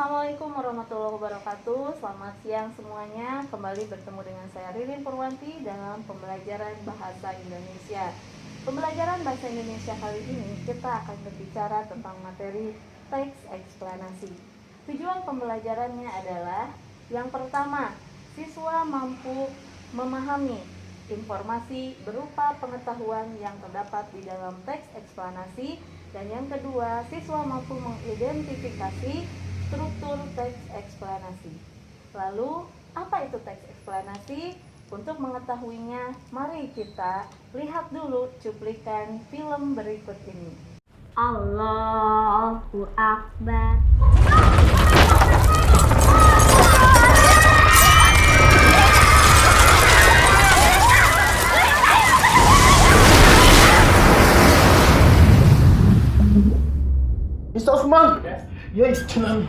Assalamualaikum warahmatullahi wabarakatuh. Selamat siang semuanya. Kembali bertemu dengan saya Ririn Purwanti dalam pembelajaran Bahasa Indonesia. Pembelajaran Bahasa Indonesia kali ini kita akan berbicara tentang materi teks eksplanasi. Tujuan pembelajarannya adalah yang pertama, siswa mampu memahami informasi berupa pengetahuan yang terdapat di dalam teks eksplanasi, dan yang kedua, siswa mampu mengidentifikasi struktur teks eksplanasi. Lalu, apa itu teks eksplanasi? Untuk mengetahuinya, mari kita lihat dulu cuplikan film berikut ini. Allahu Akbar. Mr. Osman! Yes, tsunami.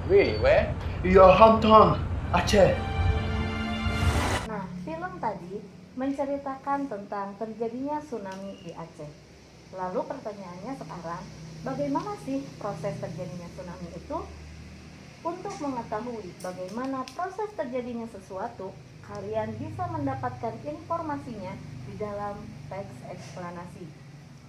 Really? Where? Your hometown, Aceh. Nah, film tadi menceritakan tentang terjadinya tsunami di Aceh. Lalu pertanyaannya sekarang, bagaimana sih proses terjadinya tsunami itu? Untuk mengetahui bagaimana proses terjadinya sesuatu, kalian bisa mendapatkan informasinya di dalam teks eksplanasi.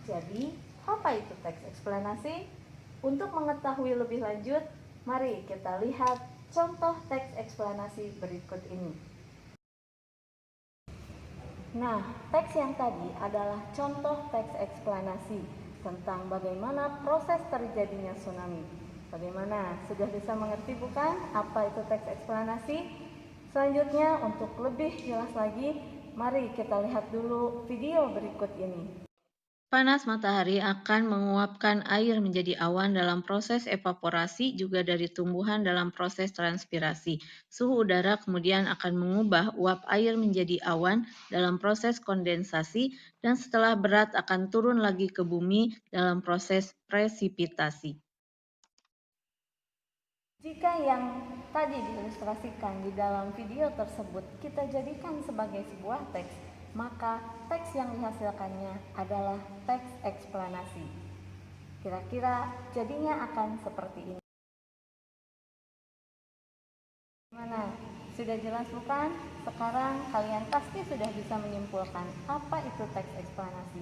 Jadi, apa itu teks eksplanasi? Untuk mengetahui lebih lanjut, mari kita lihat contoh teks eksplanasi berikut ini. Nah, teks yang tadi adalah contoh teks eksplanasi tentang bagaimana proses terjadinya tsunami. Bagaimana? Sudah bisa mengerti bukan apa itu teks eksplanasi? Selanjutnya, untuk lebih jelas lagi, mari kita lihat dulu video berikut ini. Panas matahari akan menguapkan air menjadi awan dalam proses evaporasi, juga dari tumbuhan dalam proses transpirasi. Suhu udara kemudian akan mengubah uap air menjadi awan dalam proses kondensasi, dan setelah berat akan turun lagi ke bumi dalam proses presipitasi. Jika yang tadi diilustrasikan di dalam video tersebut kita jadikan sebagai sebuah teks, maka teks yang dihasilkannya adalah teks eksplanasi. Kira-kira jadinya akan seperti ini. Gimana? Sudah jelas bukan? Sekarang kalian pasti sudah bisa menyimpulkan apa itu teks eksplanasi.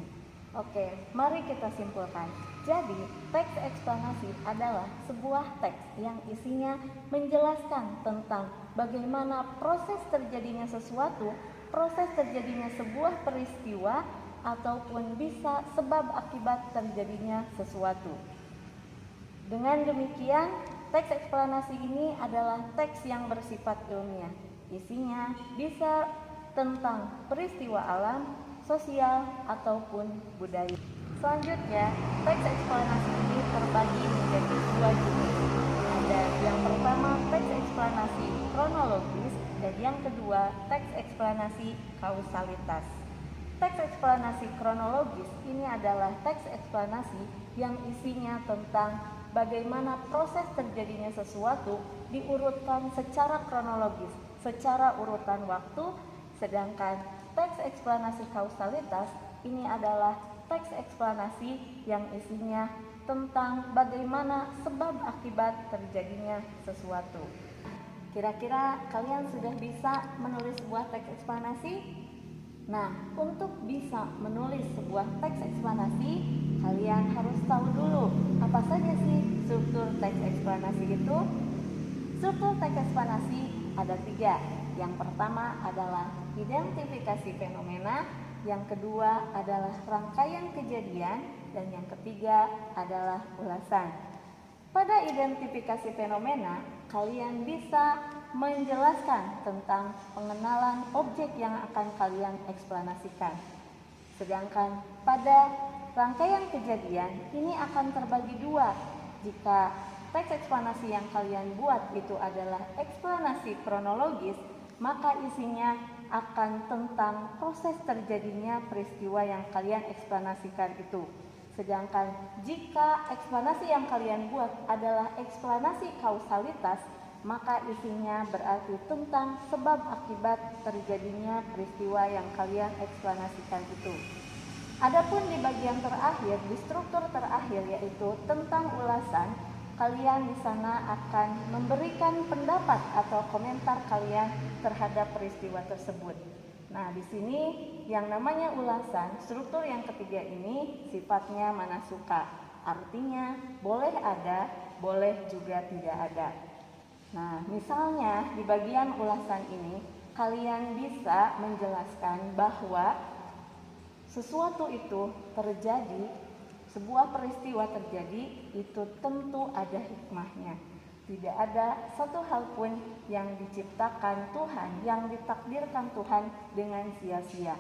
Oke, mari kita simpulkan. Jadi, teks eksplanasi adalah sebuah teks yang isinya menjelaskan tentang bagaimana proses terjadinya sesuatu, proses terjadinya sebuah peristiwa, ataupun bisa sebab akibat terjadinya sesuatu. Dengan demikian, teks eksplanasi ini adalah teks yang bersifat ilmiah. Isinya bisa tentang peristiwa alam, sosial, ataupun budaya. Selanjutnya, teks eksplanasi ini terbagi menjadi dua jenis. Ada yang pertama, teks eksplanasi kronologis, dan yang kedua, teks eksplanasi kausalitas. Teks eksplanasi kronologis ini adalah teks eksplanasi yang isinya tentang bagaimana proses terjadinya sesuatu diurutkan secara kronologis, secara urutan waktu, sedangkan teks eksplanasi kausalitas ini adalah teks eksplanasi yang isinya tentang bagaimana sebab akibat terjadinya sesuatu. Kira-kira kalian sudah bisa menulis sebuah teks eksplanasi? Nah, untuk bisa menulis sebuah teks eksplanasi, kalian harus tahu dulu apa saja sih struktur teks eksplanasi itu. Struktur teks eksplanasi ada 3. Yang pertama adalah identifikasi fenomena, yang kedua adalah rangkaian kejadian, dan yang ketiga adalah ulasan. Pada identifikasi fenomena, kalian bisa menjelaskan tentang pengenalan objek yang akan kalian eksplanasikan. Sedangkan pada rangkaian kejadian, ini akan terbagi 2. Jika teks eksplanasi yang kalian buat itu adalah eksplanasi kronologis, maka isinya akan tentang proses terjadinya peristiwa yang kalian eksplanasikan itu. Sedangkan jika eksplanasi yang kalian buat adalah eksplanasi kausalitas, maka isinya berarti tentang sebab akibat terjadinya peristiwa yang kalian eksplanasikan itu. Adapun di bagian terakhir, di struktur terakhir yaitu tentang ulasan, kalian di sana akan memberikan pendapat atau komentar kalian terhadap peristiwa tersebut. Nah, di sini yang namanya ulasan, struktur yang ketiga ini sifatnya manasuka. Artinya boleh ada, boleh juga tidak ada. Nah, misalnya di bagian ulasan ini kalian bisa menjelaskan bahwa sesuatu itu terjadi, sebuah peristiwa terjadi, itu tentu ada hikmahnya. Tidak ada satu hal pun yang diciptakan Tuhan, yang ditakdirkan Tuhan dengan sia-sia.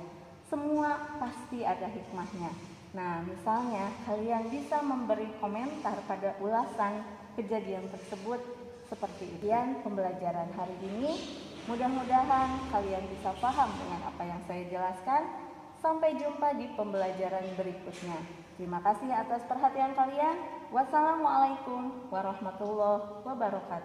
Semua pasti ada hikmahnya. Nah, misalnya kalian bisa memberi komentar pada ulasan kejadian tersebut seperti itu. Pembelajaran hari ini, mudah-mudahan kalian bisa paham dengan apa yang saya jelaskan. Sampai jumpa di pembelajaran berikutnya. Terima kasih atas perhatian kalian. Wassalamualaikum warahmatullahi wabarakatuh.